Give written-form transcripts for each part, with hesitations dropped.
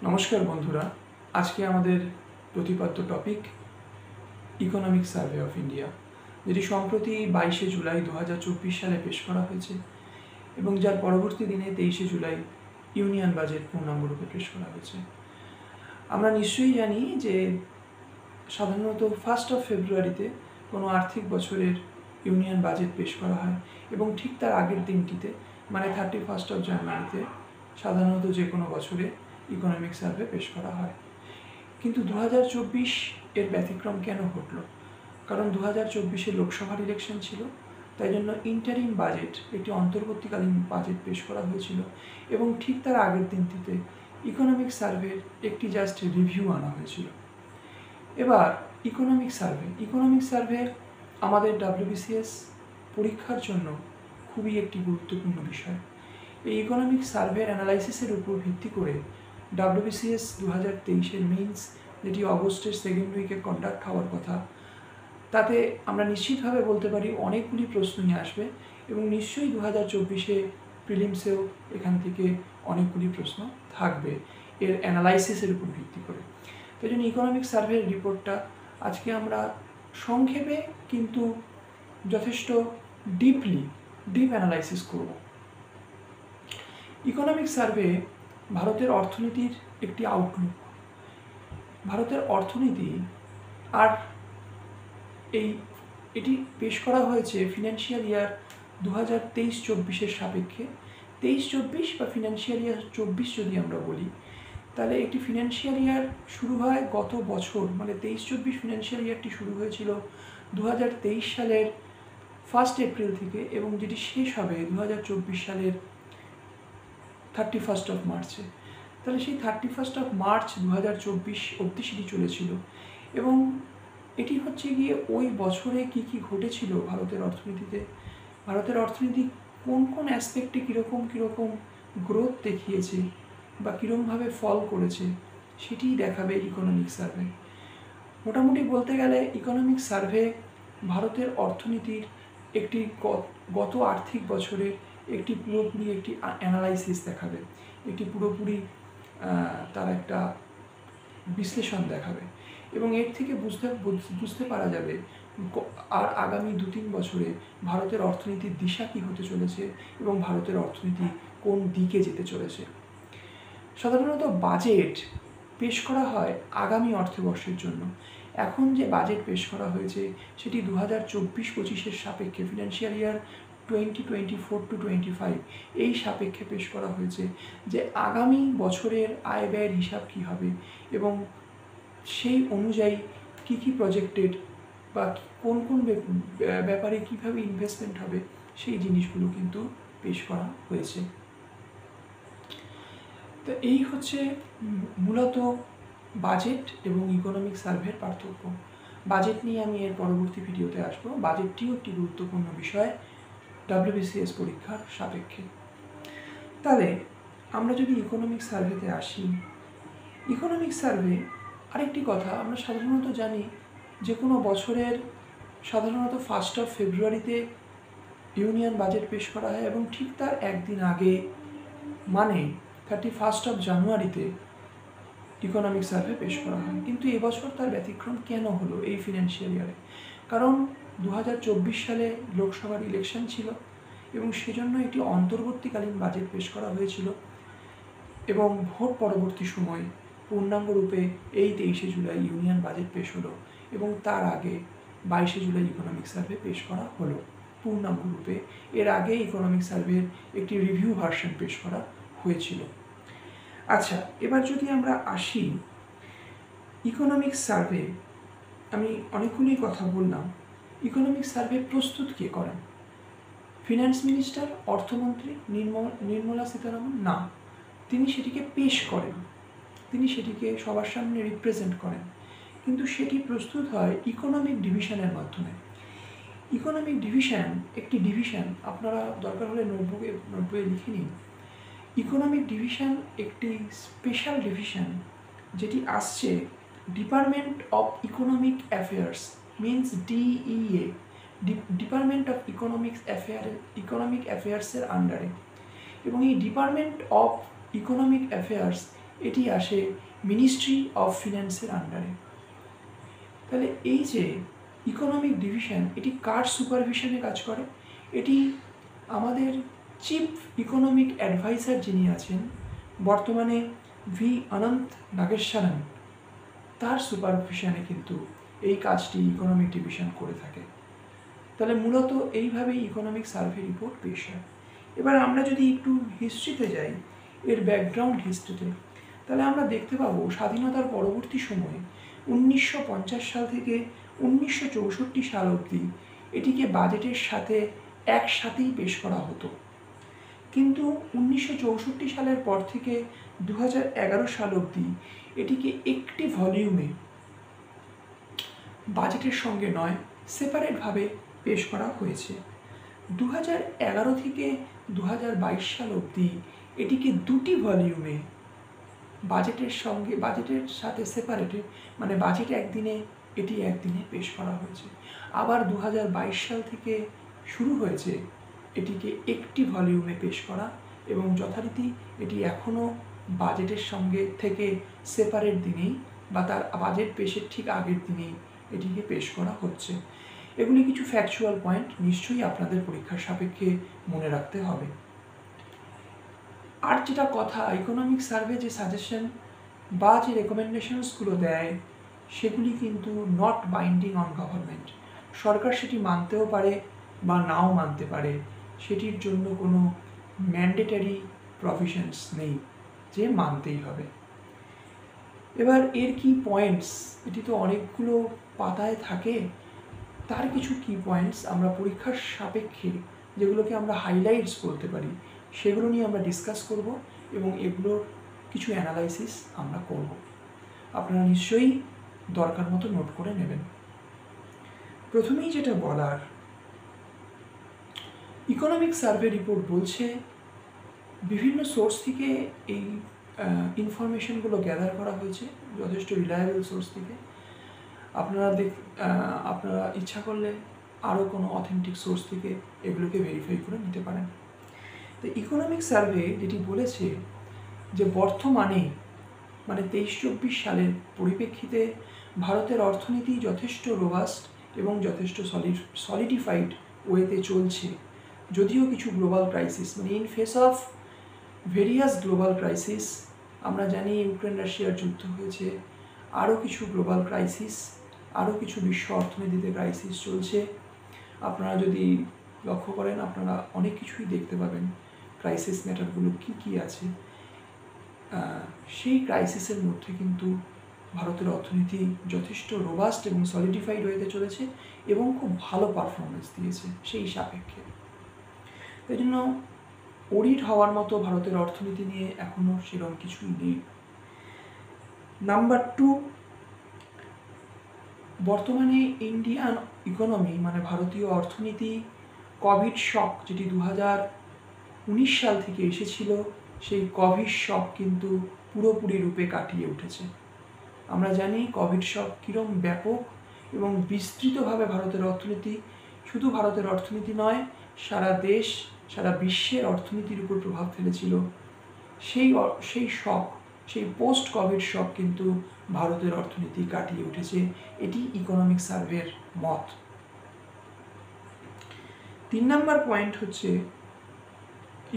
নমস্কার বন্ধুরা, আজকে আমাদের প্রতিপাদ্য topic economic survey of India, যেটি সম্প্রতি 22শে জুলাই 2024 সালে পেশ করা হয়েছে এবং যার পরবর্তী দিনে 23শে জুলাই ইউনিয়ন বাজেট পূর্ণাঙ্গ রূপে পেশ করা হয়েছে। আমরা নিশ্চয়ই জানি যে সাধারণত 1 ফেব্রুয়ারিতে কোনো আর্থিক বছরের ইউনিয়ন বাজেট পেশ করা হয় এবং ঠিক তার আগের দিনটিতে মানে 31 জানুয়ারিতে সাধারণত যে কোনো বছরে ইকোনমিক সার্ভে পেশ করা হয়। কিন্তু 2024 এর ব্যতিক্রম কেন ঘটলো? কারণ 2024-এ লোকসভার ইলেকশন ছিল, তাই জন্য ইন্টারিম বাজেট, একটি অন্তর্বর্তীকালীন বাজেট পেশ করা হয়েছিল এবং ঠিক তার আগের দিনটিতে ইকোনমিক সার্ভের একটি জাস্ট রিভিউ আনা হয়েছিল। এবার ইকোনমিক সার্ভে আমাদের WBCS পরীক্ষার জন্য খুবই একটি গুরুত্বপূর্ণ বিষয়। এই ইকোনমিক সার্ভের অ্যানালাইসিসের উপর ভিত্তি করে WBCS 2023-এর মেইনস, যেটি অগস্টের সেকেন্ড উইকে কন্ডাক্ট হওয়ার কথা, তাতে আমরা নিশ্চিতভাবে বলতে পারি অনেকগুলি প্রশ্নই আসবে এবং নিশ্চয়ই 2024-এ প্রিলিমসেও এখান থেকে অনেকগুলি প্রশ্ন থাকবে এর অ্যানালাইসিসের উপর ভিত্তি করে। তাই জন্য ইকোনমিক সার্ভের রিপোর্টটা আজকে আমরা সংক্ষেপে কিন্তু যথেষ্ট ডিপ অ্যানালাইসিস করব। ইকোনমিক সার্ভে ভারতের অর্থনীতির একটি আউটলুক। ভারতের অর্থনীতি আর এটি পেশ করা হয়েছে ফিনান্সিয়াল ইয়ার 2023-24-এর সাপেক্ষে। 23-24 বা ফিনান্সিয়াল ইয়ার 24 যদি আমরা বলি, তাহলে একটি ফিনান্সিয়াল ইয়ার শুরু হয় গত বছর, মানে 23-24 ফিনান্সিয়াল ইয়ারটি শুরু হয়েছিল 2023 সালের 1 এপ্রিল থেকে এবং যেটি শেষ হবে 2024 সালের 31 মার্চে। তাহলে সেই 31 মার্চ 2024 অবধি সেটি চলেছিল এবং এটি হচ্ছে গিয়ে ওই বছরে কি ঘটেছিল ভারতের অর্থনীতিতে, ভারতের অর্থনীতি কোন কোন অ্যাসপেক্টে কীরকম গ্রোথ দেখিয়েছে বা কীরকমভাবে ফল করেছে, সেটিই দেখাবে ইকোনমিক সার্ভে। মোটামুটি বলতে গেলে ইকোনমিক সার্ভে ভারতের অর্থনীতির একটি গত আর্থিক বছরের একটি পুরোপুরি একটি অ্যানালাইসিস দেখাবে, একটি পুরোপুরি তার একটা বিশ্লেষণ দেখাবে এবং এর থেকে বুঝতে পারা যাবে আর আগামী 2-3 বছরে ভারতের অর্থনীতির দিশা কী হতে চলেছে এবং ভারতের অর্থনীতি কোন দিকে যেতে চলেছে। সাধারণত বাজেট পেশ করা হয় আগামী অর্থবর্ষের জন্য। এখন যে বাজেট পেশ করা হয়েছে সেটি 2024-25-এর সাপেক্ষে, ফিনান্সিয়াল ইয়ার 2024-25 এই সাপেক্ষে পেশ করা হয়েছে যে আগামী বছরের আয় ব্যয়ের হিসাব কী হবে এবং সেই অনুযায়ী কী প্রজেক্টেড বা কোন ব্যাপারে কীভাবে ইনভেস্টমেন্ট হবে, সেই জিনিসগুলো কিন্তু পেশ করা হয়েছে। তো এই হচ্ছে মূলত বাজেট এবং ইকোনমিক সার্ভের পার্থক্য। বাজেট নিয়ে আমি এর পরবর্তী ভিডিওতে আসবো। বাজেটটিও একটি গুরুত্বপূর্ণ বিষয় WBCS পরীক্ষার সাপেক্ষে। তাহলে আমরা যদি ইকোনমিক সার্ভেতে আসি, ইকোনমিক সার্ভে আরেকটি কথা, আমরা সাধারণত জানি যে কোনো বছরের সাধারণত 1 ফেব্রুয়ারিতে ইউনিয়ন বাজেট পেশ করা হয় এবং ঠিক তার একদিন আগে মানে 31 জানুয়ারিতে ইকোনমিক সার্ভে পেশ করা হয়। কিন্তু এবছর তার ব্যতিক্রম কেন হলো এই ফিনান্সিয়াল ইয়ারে? কারণ 2024 সালে লোকসভার ইলেকশন ছিল এবং সেজন্য একটি অন্তর্বর্তীকালীন বাজেট পেশ করা হয়েছিল এবং ভোট পরবর্তী সময় পূর্ণাঙ্গ রূপে এই 23শে জুলাই ইউনিয়ন বাজেট পেশ হলো এবং তার আগে 22শে জুলাই ইকোনমিক সার্ভে পেশ করা হলো পূর্ণাঙ্গ রূপে। এর আগে ইকোনমিক সার্ভের একটি রিভিউ ভার্সন পেশ করা হয়েছিল। আচ্ছা, এবার যদি আমরা আসি ইকোনমিক সার্ভে, আমি অনেকগুলি কথা বললাম। ইকোনমিক সার্ভে প্রস্তুত কে করেন? ফিনান্স মিনিস্টার, অর্থমন্ত্রী নির্মলা সীতারামন? না, তিনি সেটিকে পেশ করেন, তিনি সেটিকে সবার সামনে রিপ্রেজেন্ট করেন, কিন্তু সেটি প্রস্তুত হয় ইকোনমিক ডিভিশনের মাধ্যমে। ইকোনমিক ডিভিশন একটি ডিভিশন, আপনারা দরকার হলে নোটবুকে লিখে নিন। ইকোনমিক ডিভিশন একটি স্পেশাল ডিভিশন যেটি আসছে department of economic affairs, means DEA, department of economic অ্যাফেয়ার্সের আন্ডারে। এবং এই ডিপার্টমেন্ট অফ ইকোনমিক অ্যাফেয়ার্স এটি আসে মিনিস্ট্রি অফ ফিন্যান্সের আন্ডারে। তাহলে এই যে ইকোনমিক ডিভিশন, এটি কার সুপারভিশনে কাজ করে? এটি আমাদের চিফ ইকোনমিক অ্যাডভাইজার যিনি আছেন বর্তমানে ভি অনন্ত নাগেশ্বরন, তার সুপারভিশনে কিন্তু এই কাজটি ইকোনমিক ডিভিশন করে থাকে। তাহলে মূলত এইভাবেই ইকোনমিক সার্ভে রিপোর্ট পেশ হয়। এবার আমরা যদি একটু হিস্ট্রিতে যাই, এর ব্যাকগ্রাউন্ড হিস্ট্রিতে, তাহলে আমরা দেখতে পাবো স্বাধীনতার পরবর্তী সময়ে 1950 সাল থেকে 1964 সাল অবধি এটিকে বাজেটের সাথে একসাথেই পেশ করা হতো। কিন্তু 1964 সালের পর থেকে 2011 সাল অবধি এটিকে একটি ভলিউমে বাজেটের সঙ্গে নয়, সেপারেটভাবে পেশ করা হয়েছে। 2011 থেকে 2022 সাল অবধি এটিকে দুটি ভলিউমে বাজেটের সাথে সেপারেটে, মানে বাজেট একদিনে, এটি একদিনে পেশ করা হয়েছে। আবার 2022 সাল থেকে শুরু হয়েছে এটিকে একটি ভলিউমে পেশ করা, এবং যথারীতি এটি এখনও বাজেটের সঙ্গে থেকে সেপারেট দিনেই বা তার বাজেট পেশের ঠিক আগের দিনেই এটিকে পেশ করা হচ্ছে। এগুলি কিছু ফ্যাকচুয়াল পয়েন্ট, নিশ্চয়ই আপনাদের পরীক্ষার সাপেক্ষে মনে রাখতে হবে। আর যেটা কথা, ইকোনমিক সার্ভে যে সাজেশন বা যে রেকমেন্ডেশনসগুলো দেয় সেগুলি কিন্তু নট বাইন্ডিং অন গভর্নমেন্ট। সরকার সেটি মানতেও পারে বা নাও মানতে পারে, সেটির জন্য কোনো ম্যান্ডেটারি প্রভিশনস নেই যে মানতেই হবে। এবার এর কি পয়েন্টস, এটি তো অনেকগুলো পাতায় থাকে, তার কিছু কি পয়েন্টস আমরা পরীক্ষার সাপেক্ষে যেগুলোকে আমরা হাইলাইটস বলতে পারি সেগুলো নিয়ে আমরা ডিসকাস করব, এবং এগুলোর কিছু অ্যানালাইসিস আমরা করব। আপনারা নিশ্চয়ই দরকার মতো নোট করে নেবেন। প্রথমেই যেটা বলার, ইকোনমিক সার্ভে রিপোর্ট বলছে বিভিন্ন সোর্স থেকে এই ইনফরমেশনগুলো গ্যাদার করা হয়েছে, যথেষ্ট রিলায়েবল সোর্স থেকে। আপনারা ইচ্ছা করলে আরও কোনো অথেন্টিক সোর্স থেকে এগুলোকে ভেরিফাই করে নিতে পারেন। তো ইকোনমিক সার্ভে যেটি বলেছে যে বর্তমানে, মানে 23-24 সালের পরিপ্রেক্ষিতে ভারতের অর্থনীতি যথেষ্ট রোবাস্ট এবং যথেষ্ট সলিডিফাইড ওয়েতে চলছে, যদিও কিছু গ্লোবাল ক্রাইসিস, মানে in face of various global crisis, আমরা জানি ইউক্রেন রাশিয়ার যুদ্ধ হয়েছে, আরও কিছু গ্লোবাল ক্রাইসিস, আরও কিছু বিশ্ব অর্থনীতিতে ক্রাইসিস চলছে। আপনারা যদি লক্ষ্য করেন আপনারা অনেক কিছুই দেখতে পাবেন, ক্রাইসিস ম্যাটারগুলো কী কী আছে। সেই ক্রাইসিসের মধ্যে কিন্তু ভারতের অর্থনীতি যথেষ্ট রোবাস্ট এবং সলিডিফাইড হয়ে চলেছে এবং খুব ভালো পারফরমেন্স দিয়েছে সেই সাপেক্ষে। তাই জন্য ওরিড হওয়ার মতো ভারতের অর্থনীতি নিয়ে এখনও সেরকম কিছুই নেই। নাম্বার 2, বর্তমানে ইন্ডিয়ান ইকোনমি, মানে ভারতীয় অর্থনীতি, কোভিড শক যেটি 2019 সাল থেকে এসেছিল, সেই কোভিড শক কিন্তু পুরোপুরি রূপে কাটিয়ে উঠেছে। আমরা জানি কোভিড শক কীরকম ব্যাপক এবং বিস্তৃতভাবে ভারতের অর্থনীতি, শুধু ভারতের অর্থনীতি নয়, সারা দেশ, সারা বিশ্বের অর্থনীতির উপর প্রভাব ফেলেছিল। সেই পোস্ট কোভিড শক কিন্তু ভারতের অর্থনীতি কাটিয়ে উঠেছে, এটি ইকোনমিক সার্ভের মত। 3 নম্বর পয়েন্ট হচ্ছে,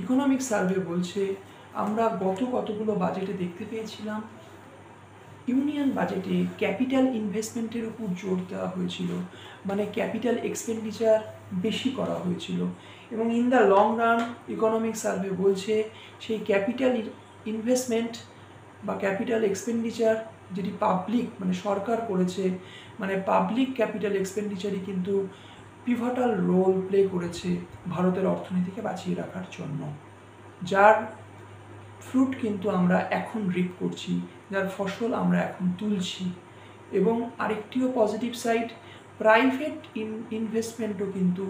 ইকোনমিক সার্ভে বলছে আমরা কতগুলো বাজেটে দেখতে পেয়েছিলাম, ইউনিয়ন বাজেটে ক্যাপিটাল ইনভেস্টমেন্টের উপর জোর দেওয়া হয়েছিল, মানে ক্যাপিটাল এক্সপেন্ডিচার বেশি করা হয়েছিল, এবং in the long run economic survey বলছে সেই ক্যাপিটাল ইনভেস্টমেন্ট বা ক্যাপিটাল এক্সপেন্ডিচার যেটি পাবলিক, মানে সরকার করেছে, মানে পাবলিক ক্যাপিটাল এক্সপেন্ডিচারই কিন্তু পিভটাল রোল প্লে করেছে ভারতের অর্থনীতিকে বাঁচিয়ে রাখার জন্য, যার ফ্রুট কিন্তু আমরা এখন রিপ করছি, যার ফসল আমরা এখন তুলছি। এবং আরেকটিও পজিটিভ সাইড, প্রাইভেট ইনভেস্টমেন্টও কিন্তু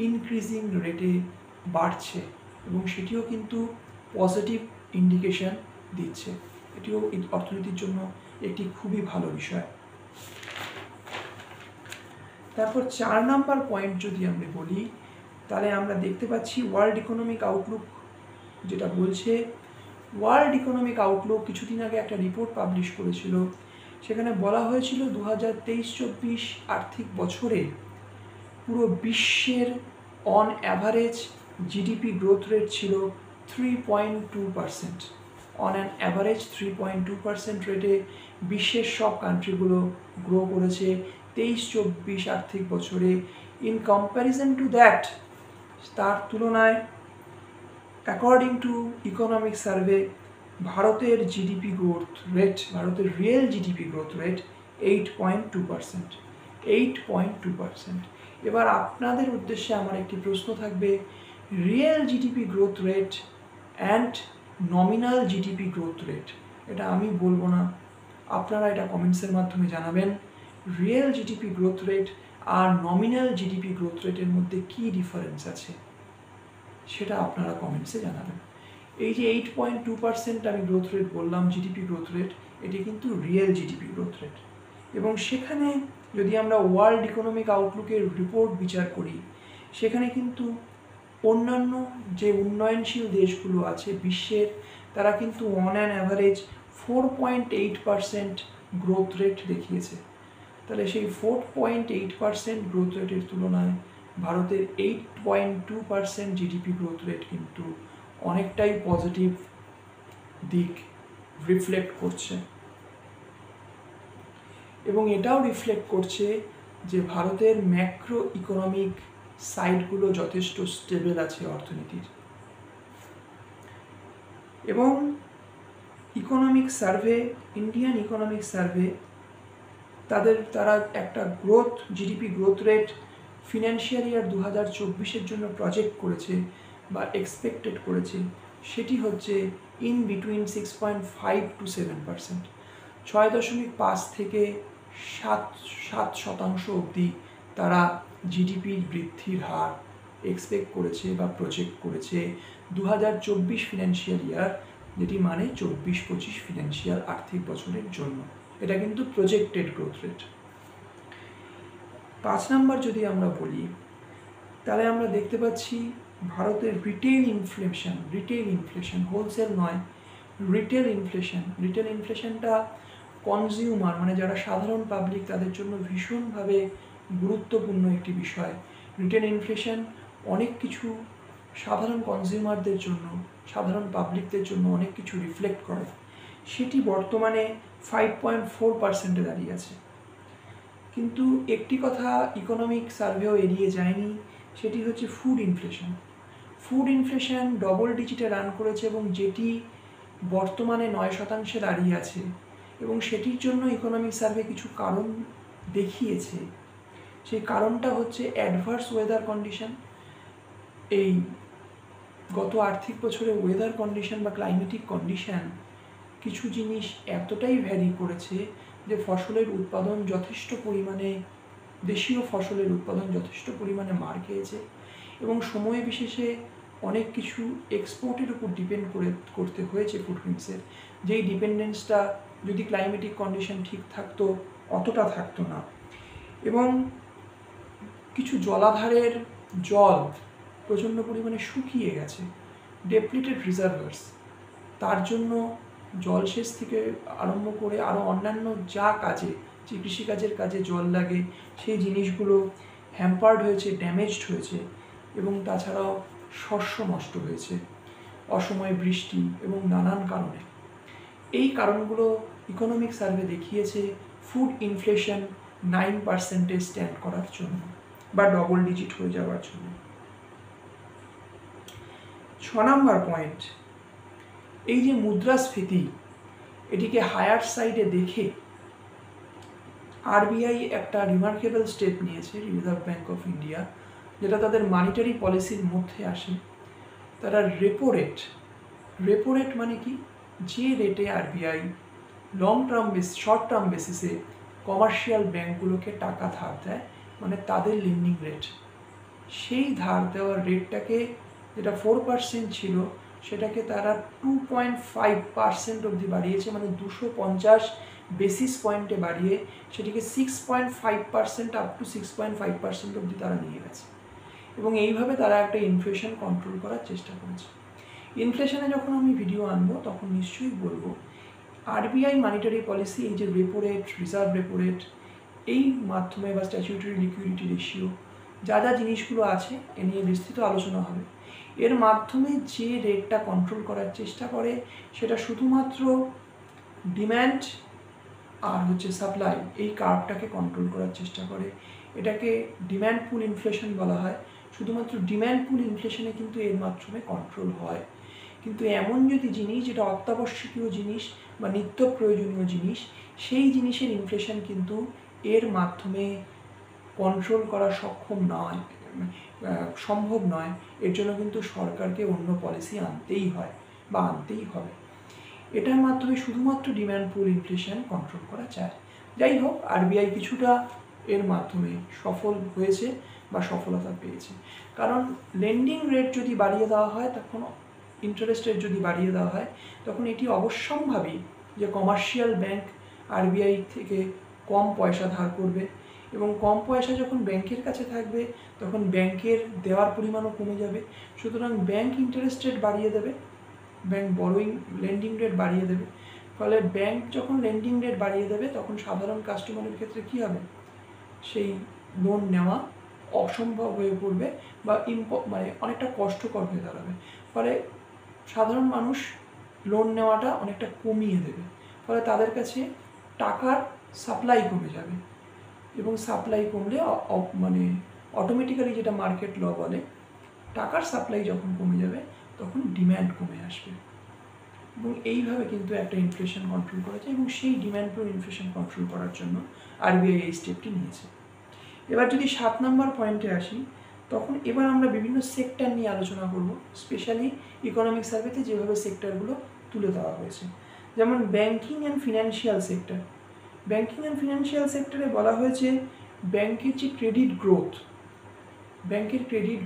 ইনক্রিজিং রেটে বাড়ছে, এবং সেটিও কিন্তু পজিটিভ ইন্ডিকেশন দিচ্ছে। এটিও অর্থনীতির জন্য একটি খুবই ভালো বিষয়। তারপর 4 নম্বর পয়েন্ট যদি আমরা বলি, তাহলে আমরা দেখতে পাচ্ছি ওয়ার্ল্ড ইকোনমিক আউটলুক যেটা বলছে ওয়ার্ল্ড ইকোনমিক আউটলুক কিছুদিন আগে একটা রিপোর্ট পাবলিশ করেছিল, সেখানে বলা হয়েছিল 2023-24 আর্থিক বছরে পুরো বিশ্বের on average GDP growth rate ছিল 3.2%। অন অ্যান অ্যাভারেজ 3.2% রেটে বিশ্বের সব কান্ট্রিগুলো গ্রো করেছে 23-24 আর্থিক বছরে। ইন কম্প্যারিজন টু দ্যাট, তার তুলনায় অ্যাকর্ডিং টু ইকোনমিক সার্ভে ভারতের জিডিপি গ্রোথ রেট, ভারতের রিয়েল জিডিপি গ্রোথ রেট 8.2%। 8.2%। এবার আপনাদের উদ্দেশ্যে আমার একটি প্রশ্ন থাকবে, real GDP growth rate and nominal GDP growth rate, এটা আমি বলবো না, আপনারা এটা কমেন্টসের মাধ্যমে জানাবেন। রিয়েল জিডিপি গ্রোথ রেট আর নমিনাল জিডিপি গ্রোথ রেটের মধ্যে কী ডিফারেন্স আছে সেটা আপনারা কমেন্টসে জানাবেন। এই যে 8.2% আমি গ্রোথ রেট বললাম, জিডিপি গ্রোথ রেট, এটি কিন্তু রিয়েল জিডিপি গ্রোথ রেট। এবং সেখানে যদি আমরা ওয়ার্ল্ড ইকোনমিক আউটলুকের রিপোর্ট বিচার করি, সেখানে কিন্তু অন্যান্য যে উন্নয়নশীল দেশগুলো আছে বিশ্বের, তারা কিন্তু on an average 4.8% growth rate দেখিয়েছে। তাহলে সেই 4.8% গ্রোথ রেটের তুলনায় ভারতের 8.2% জিডিপি গ্রোথ রেট কিন্তু অনেকটাই পজিটিভ দিক রিফ্লেক্ট করছে। এবং এটাও রিফ্লেক্ট করছে যে ভারতের ম্যাক্রো ইকোনমিক সাইডগুলো যথেষ্ট স্টেবল আছে অর্থনীতির। এবং economic survey, Indian economic survey, তারা একটা growth, GDP growth rate financial year 2024-এর জন্য প্রজেক্ট করেছে বা এক্সপেক্টেড করেছে, সেটি হচ্ছে ইন বিটুইন 6.5 to 7%। 6.5 থেকে 7% অবধি তারা জিডিপির বৃদ্ধির হার এক্সপেক্ট করেছে বা প্রজেক্ট করেছে 2024 ফিনান্সিয়াল ইয়ার, যেটি মানে 24-25 ফিনান্সিয়াল আর্থিক বছরের জন্য। এটা কিন্তু প্রজেক্টেড গ্রোথ রেট। 5 নম্বর যদি আমরা বলি, তাহলে আমরা দেখতে পাচ্ছি ভারতের রিটেল ইনফ্লেশন, হোলসেল নয়, রিটেল ইনফ্লেশনটা কনজিউমার মানে যারা সাধারণ পাবলিক তাদের জন্য ভীষণভাবে গুরুত্বপূর্ণ একটি বিষয়। রিটেল ইনফ্লেশন অনেক কিছু সাধারণ কনজিউমারদের জন্য, সাধারণ পাবলিকদের জন্য অনেক কিছু রিফ্লেক্ট করে। সেটি বর্তমানে 5.4%-এ দাঁড়িয়ে আছে। কিন্তু একটি কথা ইকোনমিক সার্ভেও এড়িয়ে যায়নি, সেটি হচ্ছে ফুড ইনফ্লেশন ডবল ডিজিটে রান করেছে এবং যেটি বর্তমানে 9%-এ দাঁড়িয়ে আছে। এবং সেটির জন্য ইকোনমিক সার্ভে কিছু কারণ দেখিয়েছে। সেই কারণটা হচ্ছে অ্যাডভার্স ওয়েদার কন্ডিশন। এই গত আর্থিক বছরে ওয়েদার কন্ডিশন বা ক্লাইমেটিক কন্ডিশন কিছু জিনিস এতটাই ভ্যারি করেছে যে ফসলের উৎপাদন যথেষ্ট পরিমাণে, দেশীয় ফসলের উৎপাদন যথেষ্ট পরিমাণে মার খেয়েছে এবং সময় বিশেষে অনেক কিছু এক্সপোর্টের উপর ডিপেন্ড করতে হয়েছে ফুড গ্রেনসের, যেই ডিপেন্ডেন্সটা যদি ক্লাইমেটিক কন্ডিশন ঠিক থাকতো অতটা থাকতো না। এবং কিছু জলাধারের জল প্রচণ্ড পরিমাণে শুকিয়ে গেছে, ডেপ্লিটেড রিজার্ভার্স, তার জন্য জলসেচ থেকে আরম্ভ করে আরও অন্যান্য যা কাজে, যে কৃষিকাজের কাজে জল লাগে, সেই জিনিসগুলো হ্যাম্পার্ড হয়েছে, ড্যামেজড হয়েছে এবং তাছাড়াও শস্য নষ্ট হয়েছে অসময়ে বৃষ্টি এবং নানান কারণে। এই কারণগুলো ইকোনমিক সার্ভে দেখিয়েছে ফুড ইনফ্লেশন 9%-এ স্ট্যান্ড করার জন্য বা ডবল ডিজিট হয়ে যাওয়ার জন্য। 6 নম্বর পয়েন্ট, এই যে মুদ্রাস্ফীতি, এটিকে হায়ার সাইডে দেখে আরবিআই একটা রিমার্কেবল স্টেপ নিয়েছে, রিজার্ভ ব্যাঙ্ক অফ ইন্ডিয়া, যেটা তাদের মানিটারি পলিসির মধ্যে আসে। তারা রেপো রেট মানে কি, যে রেটে আরবিআই শর্ট টার্ম বেসিসে কমার্শিয়াল ব্যাঙ্কগুলোকে টাকা ধার দেয়, মানে তাদের লেন্ডিং রেট, সেই ধার দেওয়ার রেটটাকে, যেটা 4% ছিল, সেটাকে তারা 2.5% অবধি বাড়িয়েছে, মানে 250 বেসিস পয়েন্টে বাড়িয়ে সেটিকে 6.5% আপ টু 6.5% অবধি তারা নিয়ে গেছে এবং এইভাবে তারা একটা ইনফ্লেশন কন্ট্রোল করার চেষ্টা করেছে। ইনফ্লেশনে যখন আমি ভিডিও আনবো তখন নিশ্চয়ই বলবো আরবিআই মানিটারি পলিসি, এই যে repo rate, reserve repo rate, এই মাধ্যমে বা স্ট্যাচুটরি লিকুইডিটি রেশিও যা যা জিনিসগুলো আছে এ নিয়ে বিস্তৃত আলোচনা হবে। এর মাধ্যমে যে রেটটা কন্ট্রোল করার চেষ্টা করে সেটা শুধুমাত্র ডিম্যান্ড আর হচ্ছে সাপ্লাই, এই কার্ভটাকে কন্ট্রোল করার চেষ্টা করে। এটাকে ডিম্যান্ড পুল ইনফ্লেশন বলা হয়। শুধুমাত্র ডিম্যান্ড পুল ইনফ্লেশনে কিন্তু এর মাধ্যমে কন্ট্রোল হয়। কিন্তু এমন যদি জিনিস যেটা অত্যাবশ্যকীয় জিনিস বা নিত্য প্রয়োজনীয় জিনিস, সেই জিনিসের ইনফ্লেশন কিন্তু এর মাধ্যমে কন্ট্রোল করা সম্ভব নয়। এর জন্য কিন্তু সরকারকে অন্য পলিসি আনতেই হয় বা আনতেই হবে। এটার মাধ্যমে শুধুমাত্র ডিম্যান্ড পুল ইনফ্লেশন কন্ট্রোল করা যায়। যাই হোক, আরবিআই কিছুটা এর মাধ্যমে সফল হয়েছে বা সফলতা পেয়েছে। কারণ লেন্ডিং রেট যদি বাড়িয়ে দেওয়া হয়, তখন ইন্টারেস্ট রেট যদি বাড়িয়ে দেওয়া হয়, তখন এটি অবশ্যম্ভাবী যে কমার্শিয়াল ব্যাংক আরবিআই থেকে কম পয়সা ধার করবে, এবং কম পয়সা যখন ব্যাংকের কাছে থাকবে তখন ব্যাংকের দেওয়ার পরিমাণও কমে যাবে। সুতরাং ব্যাংক ইন্টারেস্ট রেট বাড়িয়ে দেবে, ব্যাংক লেন্ডিং রেট বাড়িয়ে দেবে। ফলে ব্যাংক যখন লেন্ডিং রেট বাড়িয়ে দেবে তখন সাধারণ কাস্টমারের ক্ষেত্রে কী হবে, সেই লোন নেওয়া অসম্ভব হয়ে পড়বে বা অনেকটা কষ্টকর হয়ে দাঁড়াবে। ফলে সাধারণ মানুষ লোন নেওয়াটা অনেকটা কমিয়ে দেবে। ফলে তাদের কাছে টাকার সাপ্লাই কমে যাবে, এবং সাপ্লাই কমলে অটোমেটিক্যালি যেটা মার্কেট ল বলে, টাকার সাপ্লাই যখন কমে যাবে তখন ডিম্যান্ড কমে আসবে, এবং এইভাবে কিন্তু একটা ইনফ্লেশন কন্ট্রোল করা যায়। এবং সেই ডিম্যান্ড পুল ইনফ্লেশন কন্ট্রোল করার জন্য আরবিআই এই স্টেপটি নিয়েছে। এবার যদি 7 নম্বর পয়েন্টে আসি, তখন এবার আমরা বিভিন্ন সেক্টর নিয়ে আলোচনা করব। স্পেশালি ইকোনমিক সার্ভেতে যেভাবে সেক্টরগুলো তুলে দেওয়া হয়েছে, যেমন banking and financial sector. Banking and financial সেক্টরে বলা হয়েছে ব্যাংকের যে ক্রেডিট গ্রোথ, ব্যাংকের ক্রেডিট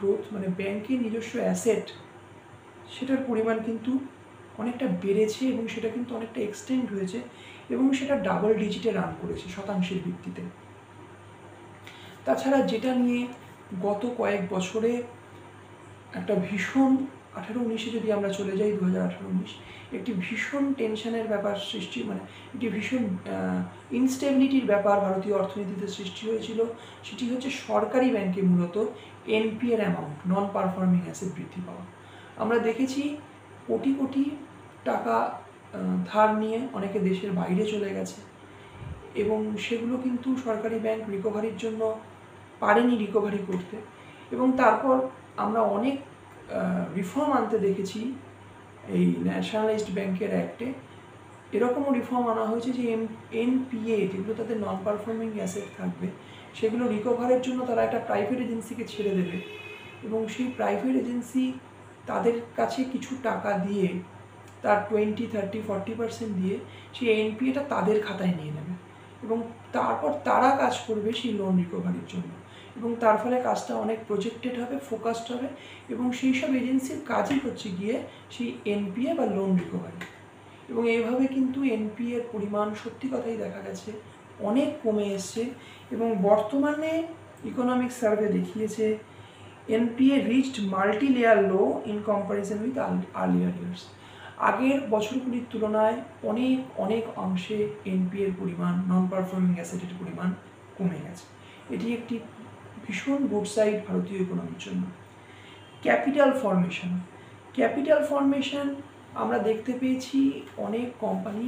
গ্রোথ মানে ব্যাংকের নিজস্ব অ্যাসেট, সেটার পরিমাণ কিন্তু অনেকটা বেড়েছে, এবং সেটা কিন্তু অনেকটা এক্সটেন্ড হয়েছে, এবং সেটা ডাবল ডিজিটে রান করেছে শতাংশের ভিত্তিতে। তাছাড়া যেটা নিয়ে গত কয়েক বছরে একটা ভীষণ 18-19-এ যদি আমরা চলে যাই, 2018-19, একটি ভীষণ টেনশনের ব্যাপার সৃষ্টি, একটি ভীষণ ইনস্টেবিলিটির ব্যাপার ভারতীয় অর্থনীতিতে সৃষ্টি হয়েছিল। সেটি হচ্ছে সরকারি ব্যাংকে মূলত এনপিএর অ্যামাউন্ট, নন পারফর্মিং অ্যাসেট বৃদ্ধি পাওয়া। আমরা দেখেছি কোটি কোটি টাকা ধার নিয়ে অনেকে দেশের বাইরে চলে গেছে, এবং সেগুলো কিন্তু সরকারি ব্যাংক রিকভারির জন্য পারেনি রিকভারি করতে। এবং তারপর আমরা অনেক রিফর্ম আনতে দেখেছি এই ন্যাশনালাইজড ব্যাংকের অ্যাক্টে। এরকমও রিফর্ম আনা হয়েছে যে এনপিএ, যেগুলো তাদের নন পারফর্মিং অ্যাসেট থাকবে, সেগুলো রিকভারের জন্য তারা একটা প্রাইভেট এজেন্সিকে ছেড়ে দেবে, এবং সেই প্রাইভেট এজেন্সি তাদের কাছে কিছু টাকা দিয়ে, তার 20, 30, 40% দিয়ে সেই এনপিএটা তাদের খাতায় নিয়ে নেবে, এবং তারপর তারা কাজ করবে সেই লোন রিকভারির জন্য। এবং তার ফলে কাজটা অনেক প্রজেক্টেড হবে, ফোকাসড হবে, এবং সেই সব এজেন্সির কাজই হচ্ছে গিয়ে সেই এনপিএ বা লোন রিকভারি। এবং এইভাবে কিন্তু এনপিএর পরিমাণ সত্যি কথাই দেখা গেছে অনেক কমে এসছে, এবং বর্তমানে ইকোনমিক সার্ভে দেখিয়েছে NPA reached multi layer low in comparison with earlier years. আগের বছরগুলির তুলনায় অনেক অনেক অংশে এনপিএর পরিমাণ, নন পারফর্মিং অ্যাসেটের পরিমাণ কমে গেছে। এটি একটি ভীষণ গুড সাইড ভারতীয় ইকোনমির জন্য। ক্যাপিটাল ফর্মেশন আমরা দেখতে পেয়েছি অনেক কোম্পানি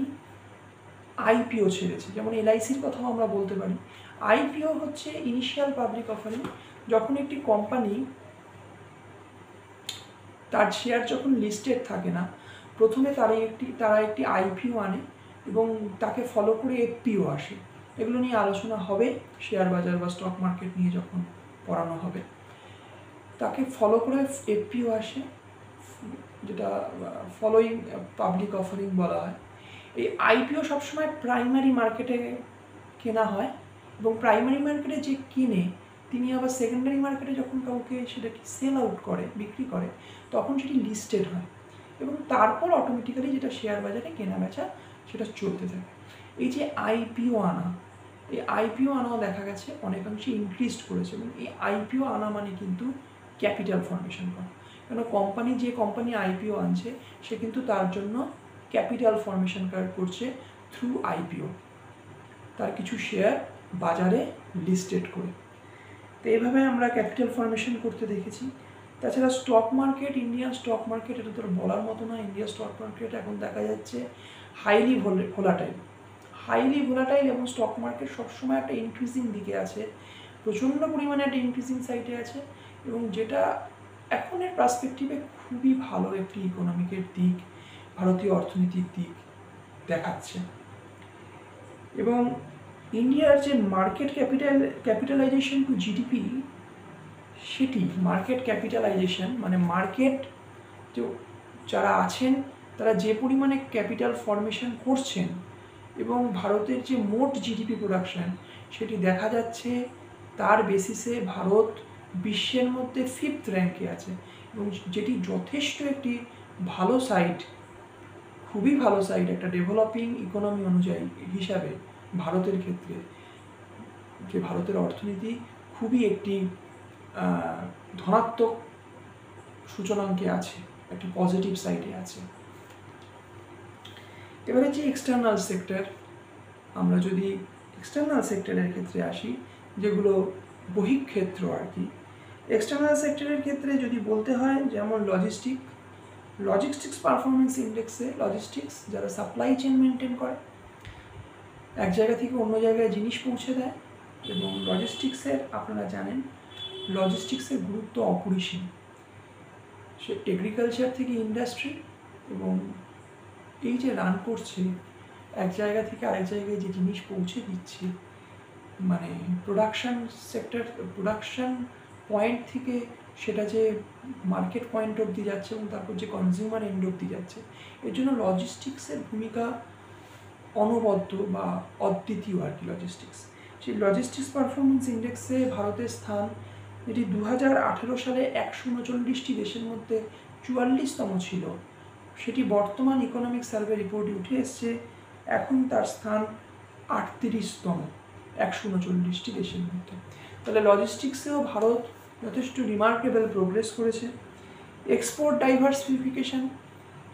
আইপিও ছেড়েছে, যেমন এলআইসির কথাও আমরা বলতে পারি। আইপিও হচ্ছে ইনিশিয়াল পাবলিক অফারিং। যখন একটি কোম্পানি তার শেয়ার যখন লিস্টেড থাকে না, প্রথমে তারা একটি আইপিও আনে, এবং তাকে ফলো করে এফপিও আসে। এগুলো নিয়ে আলোচনা হবে শেয়ার বাজার বা স্টক মার্কেট নিয়ে যখন পড়ানো হবে। তাকে ফলো করে এফপিও আসে, যেটা ফলোইং পাবলিক অফারিং বলা হয়। এই আইপিও সবসময় প্রাইমারি মার্কেটে কেনা হয়, এবং প্রাইমারি মার্কেটে যে কিনে তিনি আবার সেকেন্ডারি মার্কেটে যখন কাউকে সেটাকে সেল আউট করে, বিক্রি করে, তখন সেটি লিস্টেড হয়, এবং তারপর অটোমেটিক্যালি যেটা শেয়ার বাজারে কেনা বেচা সেটা চলতে থাকে। এই যে আইপিও আনা, এই আইপিও আনাও দেখা গেছে অনেকাংশে ইনক্রিজ করেছে, এবং এই আইপিও আনা মানে কিন্তু ক্যাপিটাল ফর্মেশন করা। কেন কোম্পানি যে কোম্পানি আইপিও আনছে সে কিন্তু তার জন্য ক্যাপিটাল ফর্মেশন করছে থ্রু আইপিও, তার কিছু শেয়ার বাজারে লিস্টেড করে। তো এইভাবে আমরা ক্যাপিটাল ফর্মেশন করতে দেখেছি। তাছাড়া stock market, Indian stock market, এটা তো বলার মতো না। ইন্ডিয়ান স্টক মার্কেট এখন দেখা যাচ্ছে হাইলি ভোলাটাইল এবং স্টক মার্কেট সবসময় একটা ইনক্রিজিং দিকে আছে, প্রচণ্ড পরিমাণে একটা ইনক্রিজিং সাইডে আছে, এবং যেটা এখনের পার্সপেক্টিভে খুবই ভালো একটি ইকোনমিকের দিক, ভারতীয় অর্থনীতির দিক দেখাচ্ছে। এবং ইন্ডিয়ার যে মার্কেট ক্যাপিটালাইজেশন টু জিডিপি, সেটি মার্কেট ক্যাপিটালাইজেশন মানে মার্কেট যারা আছেন তারা যে পরিমাণে ক্যাপিটাল ফর্মেশন করছেন এবং ভারতের যে মোট জিডিপি প্রোডাকশন, সেটি দেখা যাচ্ছে তার বেসিসে ভারত বিশ্বের মধ্যে 5th র্যাঙ্কে আছে, এবং যেটি যথেষ্ট একটি ভালো সাইড, খুবই ভালো সাইড একটা ডেভেলপিং ইকোনমি অনুযায়ী হিসাবে ভারতের ক্ষেত্রে, যে ভারতের অর্থনীতি খুবই একটি ধনাত্মক সূচনাঙ্কে আছে, একটি পজিটিভ সাইডে আছে। এবারে যে এক্সটার্নাল সেক্টর, আমরা যদি এক্সটার্নাল সেক্টরের ক্ষেত্রে আসি, যেগুলো বহিঃক্ষেত্র আর কি, এক্সটার্নাল সেক্টরের ক্ষেত্রে যদি বলতে হয়, যেমন লজিস্টিক্স পারফরমেন্স ইন্ডেক্সে, লজিস্টিক্স যারা সাপ্লাই চেন মেনটেন করে, এক জায়গা থেকে অন্য জায়গায় জিনিস পৌঁছে দেয়, এবং লজিস্টিক্সের আপনারা জানেন লজিস্টিক্সের গুরুত্ব অপরিসীম। সে এগ্রিকালচার থেকে ইন্ডাস্ট্রি, এবং এই যে রান করছে এক জায়গা থেকে আরেক জায়গায় যে জিনিস পৌঁছে দিচ্ছে, মানে প্রোডাকশন পয়েন্ট থেকে সেটা যে মার্কেট পয়েন্ট অবধি যাচ্ছে এবং তারপর যে কনজিউমার এন্ড অবধি যাচ্ছে, এর জন্য লজিস্টিক্সের ভূমিকা অনবদ্য বা অদ্বিতীয় আর কি লজিস্টিক্স। সেই লজিস্টিক্স পারফরমেন্স ইন্ডেক্সে ভারতের স্থান, যেটি 2018 সালে 139টি দেশের মধ্যে 44তম ছিল, সেটি বর্তমান ইকোনমিক সার্ভে রিপোর্টে উঠে এসছে এখন তার স্থান 38তম 139টি দেশের মধ্যে। তাহলে লজিস্টিক্সেও ভারত যথেষ্ট রিমার্কেবল প্রোগ্রেস করেছে। এক্সপোর্ট ডাইভার্সিফিকেশন,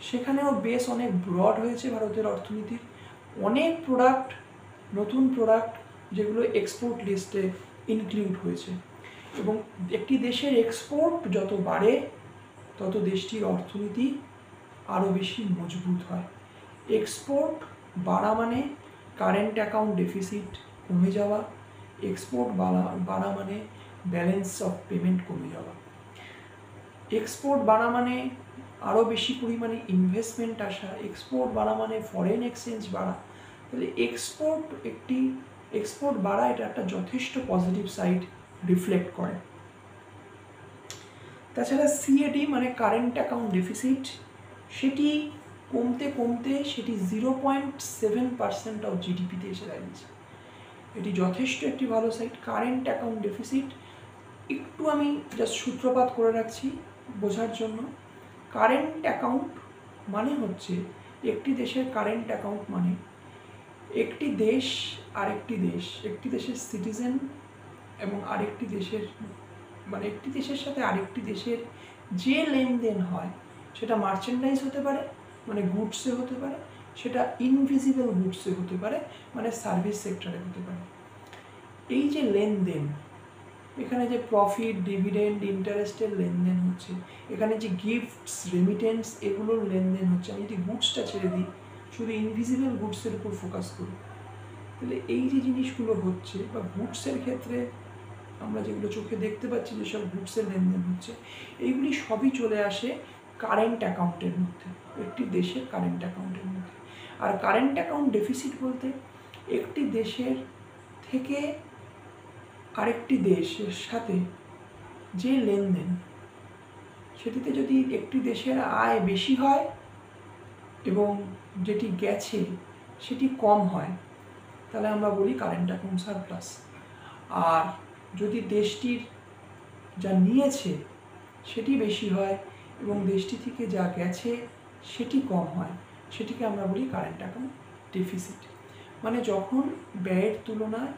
সেখানেও বেশ অনেক ব্রড হয়েছে ভারতের অর্থনীতির, অনেক প্রোডাক্ট, নতুন প্রোডাক্ট যেগুলো এক্সপোর্ট লিস্টে ইনক্লুড হয়েছে, এবং একটি দেশের এক্সপোর্ট যত বাড়ে তত দেশটির অর্থনীতি আরও বেশি মজবুত হয়। এক্সপোর্ট বাড়া মানে কারেন্ট অ্যাকাউন্ট ডেফিসিট কমে যাওয়া, এক্সপোর্ট বাড়া মানে ব্যালেন্স অফ পেমেন্ট কমে যাওয়া, এক্সপোর্ট বাড়া মানে আরও বেশি পরিমাণে ইনভেস্টমেন্ট আসা, এক্সপোর্ট বাড়া মানে ফরেন এক্সচেঞ্জ বাড়া। তাহলে এক্সপোর্ট বাড়া এটা একটা যথেষ্ট পজিটিভ সাইড রিফ্লেক্ট করে। তাছাড়া সিএডি মানে কারেন্ট অ্যাকাউন্ট ডেফিসিট, সেটি কমতে কমতে সেটি 0.7% অফ জিডিপিতে এসে দাঁড়িয়েছে, এটি যথেষ্ট একটি ভালো সাইড। কারেন্ট অ্যাকাউন্ট ডেফিসিট একটু আমি জাস্ট সূত্রপাত করে রাখছি বোঝার জন্য। কারেন্ট অ্যাকাউন্ট মানে হচ্ছে, একটি দেশের কারেন্ট অ্যাকাউন্ট মানে একটি দেশ আরেকটি দেশ, একটি দেশের সিটিজেন এবং আরেকটি দেশের, মানে একটি দেশের সাথে আরেকটি দেশের যে লেনদেন হয়, সেটা মার্চেন্ডাইজ হতে পারে মানে গুডসে হতে পারে, সেটা ইনভিজিবল গুডসে হতে পারে মানে সার্ভিস সেক্টরে হতে পারে। এই যে লেনদেন, এখানে যে প্রফিট, ডিভিডেন্ড, ইন্টারেস্টের লেনদেন হচ্ছে, এখানে যে গিফটস, রেমিটেন্স, এগুলোর লেনদেন হচ্ছে। আমি যদি গুডসটা ছেড়ে দিই, শুধু ইনভিজিবল গুডসের উপর ফোকাস করি, তাহলে এই যে জিনিসগুলো হচ্ছে, বা গুডসের ক্ষেত্রে আমরা যেগুলো চোখে দেখতে পাচ্ছি যেসব গুডসের লেনদেন হচ্ছে, এইগুলি সবই চলে আসে কারেন্ট অ্যাকাউন্টের মধ্যে, একটি দেশের কারেন্ট অ্যাকাউন্টের মধ্যে। আর কারেন্ট অ্যাকাউন্ট ডেফিসিট বলতে একটি দেশের থেকে আরেকটি দেশের সাথে যে লেনদেন, সেটিতে যদি একটি দেশের আয় বেশি হয় এবং যেটি গেছে সেটি কম হয়, তাহলে আমরা বলি কারেন্ট অ্যাকাউন্ট সারপ্লাস। আর যদি দেশটির যা নিয়েছে সেটি বেশি হয় এবং দেশটি থেকে যা গেছে সেটি কম হয়, সেটিকে আমরা বলি কারেন্ট অ্যাকাউন্ট ডেফিসিট। মানে যখন ব্যয়ের তুলনায়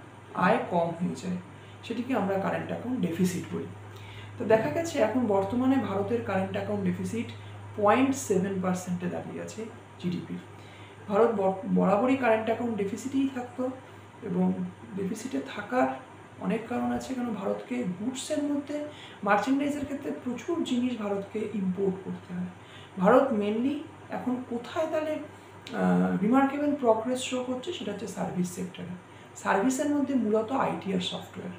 আয় কম হয়ে যায়, সেটিকে আমরা কারেন্ট অ্যাকাউন্ট ডেফিসিট বলি। তো তো দেখা গেছে এখন বর্তমানে ভারতের কারেন্ট অ্যাকাউন্ট ডেফিসিট 0.7% দাঁড়িয়ে আছে জিডিপির। ভারত বরাবরই কারেন্ট অ্যাকাউন্ট ডেফিসিটেই থাকতো, এবং ডেফিসিটে থাকার অনেক কারণ আছে, কারণ ভারতকে গুডসের মধ্যে মার্চেন্ডাইজের ক্ষেত্রে প্রচুর জিনিস ভারতকে ইম্পোর্ট করতে হয়। ভারত মেনলি এখন কোথায় তাহলে রিমার্কেবল প্রগ্রেস শো করছে, সেটা হচ্ছে সার্ভিস সেক্টরে। সার্ভিসের মধ্যে মূলত আইটি আর সফটওয়্যার,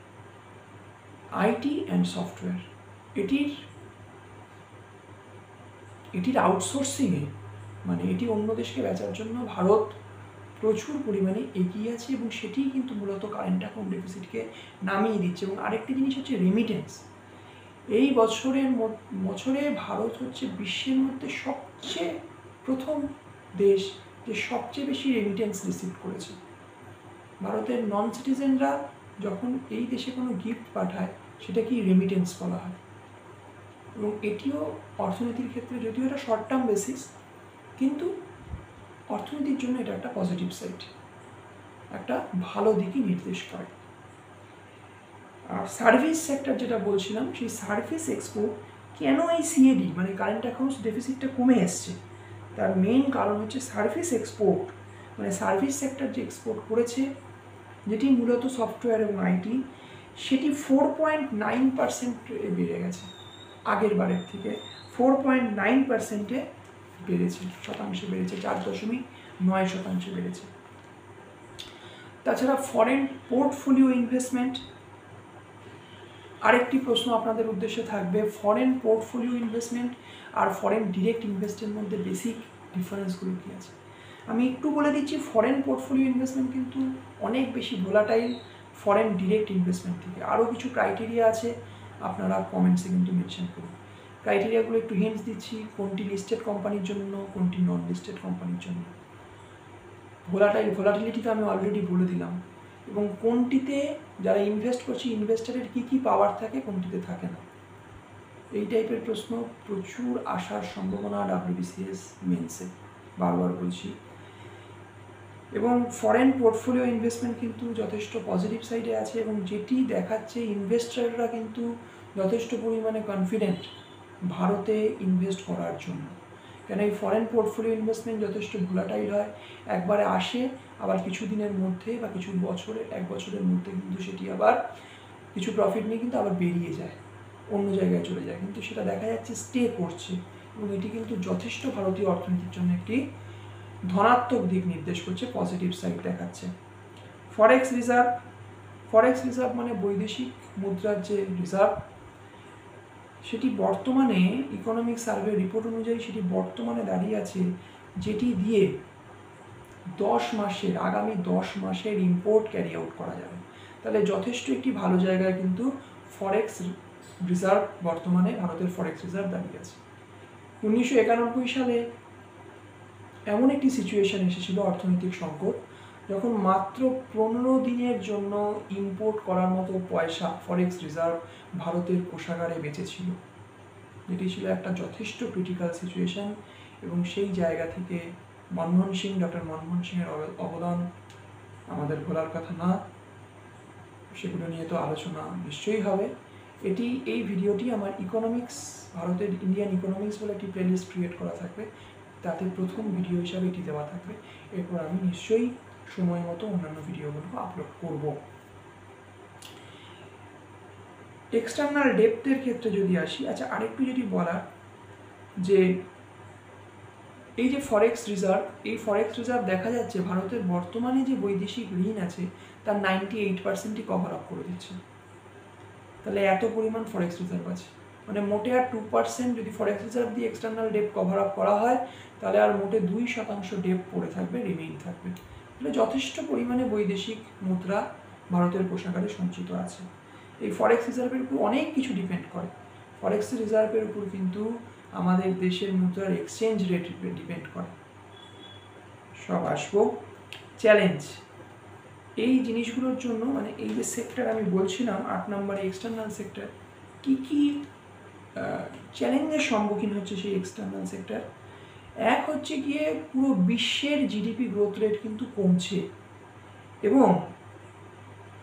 আইটি অ্যান্ড সফটওয়্যার, এটির আউটসোর্সিংয়ে মানে এটি অন্য দেশকে বেচার জন্য ভারত প্রচুর পরিমাণে এগিয়ে আছে, এবং সেটিই কিন্তু মূলত কারেন্ট অ্যাকাউন্ট ডেফিসিটকে নামিয়ে দিচ্ছে। এবং আরেকটি জিনিস হচ্ছে রেমিটেন্স। এই বছরে ভারত হচ্ছে বিশ্বের মধ্যে সবচেয়ে প্রথম দেশ যে সবচেয়ে বেশি রেমিটেন্স রিসিভ করেছে। ভারতের নন সিটিজেনরা যখন এই দেশে কোনো গিফট পাঠায় সেটাকেই রেমিটেন্স বলা হয়, এবং এটিও অর্থনীতির ক্ষেত্রে যদিও এটা শর্ট টার্ম বেসিস, কিন্তু অর্থনীতির জন্য এটা একটা পজিটিভ সাইড, একটা ভালো দিকই নির্দেশ করে। আর সার্ভিস সেক্টর যেটা বলছিলাম, সেই সার্ভিস এক্সপোর্ট কেন এই সিএডি মানে কারেন্ট অ্যাকাউন্টস ডেফিসিটটা কমে এসছে, তার মেইন কারণ হচ্ছে সার্ভিস এক্সপোর্ট, মানে সার্ভিস সেক্টর যে এক্সপোর্ট করেছে, যেটি মূলত সফটওয়্যার এবং আইটি, সেটি 4.9% বেড়ে গেছে আগের বারের থেকে। 4.9% বেড়েছে, শতাংশে বেড়েছে, 4.9% বেড়েছে। তাছাড়া ফরেন পোর্টফোলিও ইনভেস্টমেন্ট, আরেকটি প্রশ্ন আপনাদের উদ্দেশ্যে থাকবে, ফরেন পোর্টফোলিও ইনভেস্টমেন্ট আর ফরেন ডিরেক্ট ইনভেস্টের মধ্যে বেসিক ডিফারেন্সগুলো কী আছে। আমি একটু বলে দিচ্ছি, ফরেন পোর্টফোলিও ইনভেস্টমেন্ট কিন্তু অনেক বেশি ভোলাটাইল ফরেন ডিরেক্ট ইনভেস্টমেন্ট থেকে। আরও কিছু ক্রাইটেরিয়া আছে, আপনারা কমেন্টসে কিন্তু মেনশন করুন। ক্রাইটেরিয়াগুলো একটু হিন্টস দিচ্ছি, কোনটি লিস্টেড কোম্পানির জন্য, কোনটি নন লিস্টেড কোম্পানির জন্য। ভোলাটিলিটি তো আমি অলরেডি বলে দিলাম, এবং কোনটিতে যারা ইনভেস্ট করছে ইনভেস্টারের কী কী পাওয়ার থাকে, কোনটিতে থাকে না। এই টাইপের প্রশ্ন প্রচুর আসার সম্ভাবনা WBCS মেন্সে, বারবার বলছি। এবং ফরেন পোর্টফোলিও ইনভেস্টমেন্ট কিন্তু যথেষ্ট পজিটিভ সাইডে আছে, এবং যেটি দেখাচ্ছে ইনভেস্টাররা কিন্তু যথেষ্ট পরিমাণে কনফিডেন্ট ভারতে ইনভেস্ট করার জন্য। কেন এই ফরেন পোর্টফোলিও ইনভেস্টমেন্ট যথেষ্ট ভোলাটাইল হয়, একবারে আসে, আবার কিছু দিনের মধ্যে বা কিছু এক বছরের মধ্যে কিন্তু সেটি আবার কিছু প্রফিট নিয়ে কিন্তু আবার বেরিয়ে যায়, অন্য জায়গায় চলে যায়, কিন্তু সেটা দেখা যাচ্ছে স্টে করছে, এবং এটি কিন্তু যথেষ্ট ভারতীয় অর্থনীতির জন্য একটি ধনাত্মক দিক নির্দেশ করছে, পজিটিভ সাইড দেখাচ্ছে। ফরেক্স রিজার্ভ মানে বৈদেশিক মুদ্রার যে রিজার্ভ, সেটি বর্তমানে ইকোনমিক সার্ভে রিপোর্ট অনুযায়ী সেটি বর্তমানে দাঁড়িয়ে আছে, যেটি দিয়ে আগামী 10 মাসের ইম্পোর্ট ক্যারি আউট করা যাবে। তাহলে যথেষ্ট একটি ভালো জায়গায় কিন্তু ফরেক্স রিজার্ভ, বর্তমানে ভারতের ফরেক্স রিজার্ভ দাঁড়িয়ে আছে। 1991 সালে এমন একটি সিচুয়েশন এসেছিল, অর্থনৈতিক সংকট, যখন মাত্র 15 দিনের জন্য ইম্পোর্ট করার মতো পয়সা ফরেক্স রিজার্ভ ভারতের কোষাগারে বেঁচেছিল, যেটি ছিল একটা যথেষ্ট ক্রিটিক্যাল সিচুয়েশন। এবং সেই জায়গা থেকে ডক্টর মনমোহন সিংয়ের অবদান আমাদের ভোলার কথা না, সেগুলো নিয়ে তো আলোচনা নিশ্চয়ই হবে। এই ভিডিওটি আমার ভারতের ইন্ডিয়ান ইকোনমিক্স বলে একটি প্লেলিস্ট ক্রিয়েট করা থাকবে, তাতে প্রথম ভিডিও হিসাবে এটি দেওয়া থাকবে। এরপর আমি নিশ্চয়ই সময় মতো অন্যান্য ভিডিওগুলো আপলোড করব। এক্সটার্নাল ডেপ্থের ক্ষেত্রে যদি আসি, আচ্ছা আরেকটু যদি বলার, যে এই যে ফরেক্স রিজার্ভ দেখা যাচ্ছে ভারতের বর্তমানে যে বৈদেশিক ঋণ আছে তার 98%ই কভার আপ করে দিচ্ছে। তাহলে এত পরিমাণ ফরেক্স রিজার্ভ আছে, মানে মোটে আর 2% যদি ফরেক্স রিজার্ভ দিয়ে এক্সটার্নাল ডেপ কভার আপ করা হয়, তাহলে আর মোটে 2% ডেপ পড়ে থাকবে, রিমেইন থাকবে। তাহলে যথেষ্ট পরিমাণে বৈদেশিক মুদ্রা ভারতের কোষাগারে সঞ্চিত আছে। এই ফরেক্স রিজার্ভের উপর অনেক কিছু ডিপেন্ড করে। ফরেক্স রিজার্ভের উপর কিন্তু আমাদের দেশের মুদ্রার এক্সচেঞ্জ রেট ডিপেন্ড করে। সব আসবো চ্যালেঞ্জ, এই জিনিসগুলোর জন্য, মানে এই যে সেক্টর আমি বলছিলাম 8 নম্বরে এক্সটার্নাল সেক্টর, কী কী চ্যালেঞ্জের সম্মুখীন হচ্ছে সেই এক্সটার্নাল সেক্টর। এক হচ্ছে গিয়ে পুরো বিশ্বের জিডিপি গ্রোথ রেট কিন্তু কমছে, এবং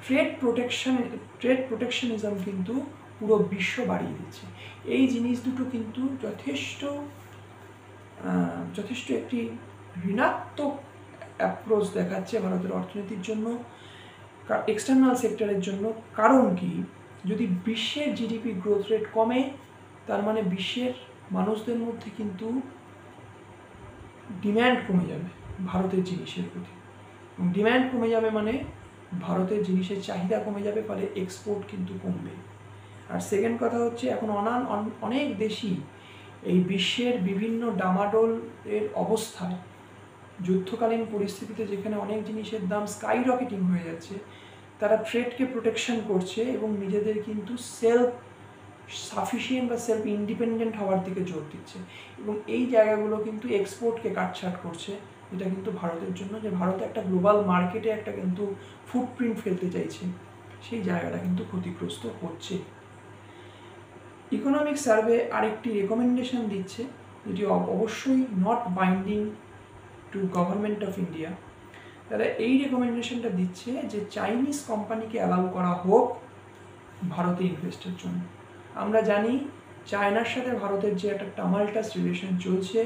ট্রেড প্রোটেকশনিজম কিন্তু পুরো বিশ্ব বাড়িয়ে দিচ্ছে। এই জিনিস দুটো কিন্তু যথেষ্ট একটি ঋণাত্মক অ্যাপ্রোচ দেখাচ্ছে ভারতের অর্থনীতির জন্য, এক্সটার্নাল সেক্টরের জন্য। কারণ কি, যদি বিশ্বের জিডিপি গ্রোথ রেট কমে, তার মানে বিশ্বের মানুষদের মধ্যে কিন্তু ডিম্যান্ড কমে যাবে ভারতের জিনিসের প্রতি। ডিম্যান্ড কমে যাবে মানে ভারতের জিনিসের চাহিদা কমে যাবে, ফলে এক্সপোর্ট কিন্তু কমবে। আর সেকেন্ড কথা হচ্ছে, এখন অনেক দেশই এই বিশ্বের বিভিন্ন ডামাডোলের অবস্থায়, যুদ্ধকালীন পরিস্থিতিতে যেখানে অনেক জিনিসের দাম স্কাই রকেটিং হয়ে যাচ্ছে, তারা ট্রেডকে প্রোটেকশন করছে এবং নিজেদের কিন্তু সেলফ সাফিসিয়েন্ট বা সেলফ ইন্ডিপেন্ডেন্ট হওয়ার দিকে জোর দিচ্ছে। এবং এই জায়গাগুলো কিন্তু এক্সপোর্টকে কাটছাট করছে। এটা কিন্তু ভারতের জন্য, যে ভারত একটা গ্লোবাল মার্কেটে একটা কিন্তু ফুটপ্রিন্ট ফেলতে চাইছে, সেই জায়গাটা কিন্তু ক্ষতিগ্রস্ত হচ্ছে। ইকোনমিক সার্ভে আরেকটি রেকমেন্ডেশন দিচ্ছে, যেটি অবশ্যই not binding two government of India. তারা এই রেকমেন্ডেশনটা দিচ্ছে যে চাইনিজ কোম্পানিকে অ্যালাউ করা হোক ভারতে ইনভেস্টের জন্য। আমরা জানি চায়নার সাথে ভারতের যে একটা টামাল্টাস রিলেশন চলছে,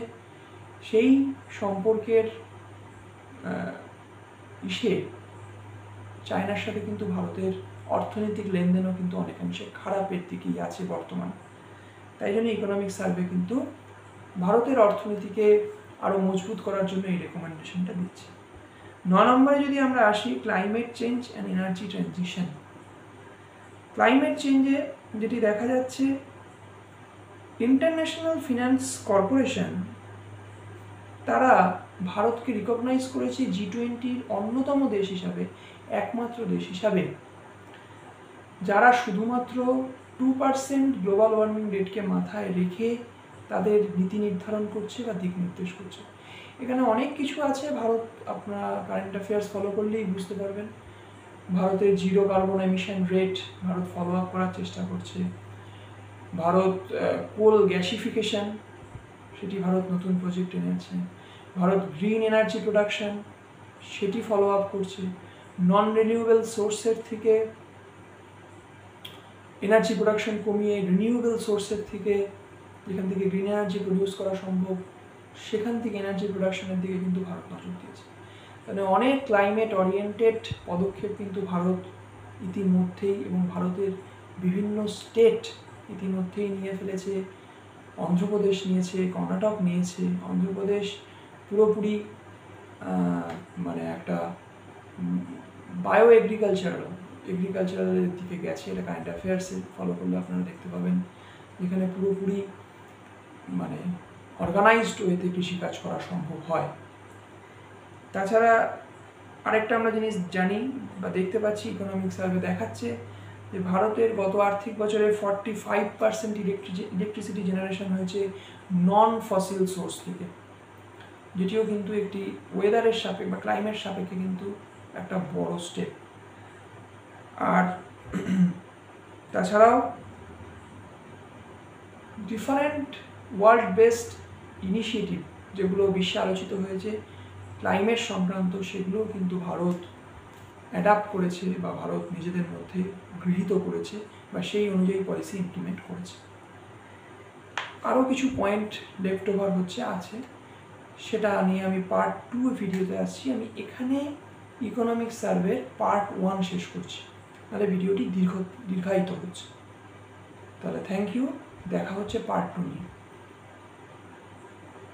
সেই সম্পর্কের চায়নার সাথে কিন্তু ভারতের অর্থনৈতিক লেনদেনও কিন্তু অনেকাংশে খারাপের দিকেই আছে বর্তমান। তাই জন্য ইকোনমিক সার্ভে কিন্তু ভারতের অর্থনীতিকে আরও মজবুত করার জন্য এই রেকমেন্ডেশনটা দিচ্ছে। 9 নম্বরে যদি আমরা আসি, climate change and energy transition. Climate চেঞ্জে যেটি দেখা যাচ্ছে, ইন্টারন্যাশনাল ফিনান্স কর্পোরেশন তারা ভারতকে রিকগনাইজ করেছে G20-র অন্যতম দেশ হিসাবে, একমাত্র দেশ হিসাবে যারা শুধুমাত্র 2% গ্লোবাল ওয়ার্মিং রেটকে মাথায় রেখে তাদের নীতি নির্ধারণ করছে বা দিক নির্দেশ করছে। এখানে অনেক কিছু আছে, ভারত আপনারা কারেন্ট অ্যাফেয়ার্স ফলো করলেই বুঝতে পারবেন। ভারতের zero carbon emission rate Bharat follow up করার চেষ্টা করছে। ভারত কোল গ্যাসিফিকেশন, সেটি ভারত নতুন প্রজেক্ট এনেছে। ভারত গ্রিন এনার্জি প্রোডাকশন, সেটি ফলো আপ করছে। নন রিনিউয়েবল সোর্সের থেকে এনার্জি প্রোডাকশন কমিয়ে রিনিউয়েবল সোর্সের থেকে, যেখান থেকে গ্রিন এনার্জি প্রডিউস করা সম্ভব, সেখান থেকে এনার্জি প্রোডাকশনের দিকে কিন্তু ভারত নজর দিয়েছে। মানে অনেক ক্লাইমেট ওরিয়েন্টেড পদক্ষেপ কিন্তু ভারত ইতিমধ্যেই, এবং ভারতের বিভিন্ন স্টেট ইতিমধ্যেই নিয়ে ফেলেছে। অন্ধ্রপ্রদেশ নিয়েছে, কর্ণাটক নিয়েছে। অন্ধ্রপ্রদেশ পুরোপুরি মানে একটা বায়ো এগ্রিকালচারালের দিকে গেছে। এটা কারেন্ট অ্যাফেয়ার্সে ফলো করলে আপনারা দেখতে পাবেন, যেখানে পুরোপুরি মানে অর্গানাইজড ওয়েতে কৃষিকাজ করা সম্ভব হয়। তাছাড়া আরেকটা আমরা জিনিস জানি বা দেখতে পাচ্ছি, ইকোনমিক সার্ভে দেখাচ্ছে যে ভারতের গত আর্থিক বছরে 45% ইলেকট্রিসিটি জেনারেশন হয়েছে নন ফসিল সোর্স থেকে, যেটিও কিন্তু একটি ওয়েদারের সাপেক্ষে বা ক্লাইমেট সাপেক্ষে কিন্তু একটা বড় স্টেপ। আর তাছাড়াও ডিফারেন্ট ওয়ার্ল্ড বেসড ইনিশিয়েটিভ যেগুলো বিশ্বে আলোচিত হয়েছে ক্লাইমেট সংক্রান্ত, সেগুলো কিন্তু ভারত অ্যাডাপ্ট করেছে বা ভারত নিজেদের মধ্যে গৃহীত করেছে বা সেই অনুযায়ী পলিসি ইমপ্লিমেন্ট করেছে। আরও কিছু পয়েন্ট লেফট ওভার আছে, সেটা নিয়ে আমি পার্ট 2 ভিডিওতে আসছি। আমি এখানে ইকোনমিক সার্ভের পার্ট 1 শেষ করছি, তাহলে ভিডিওটি দীর্ঘায়িত হচ্ছে। তাহলে থ্যাংক ইউ, দেখা হচ্ছে পার্ট 2 নিয়ে।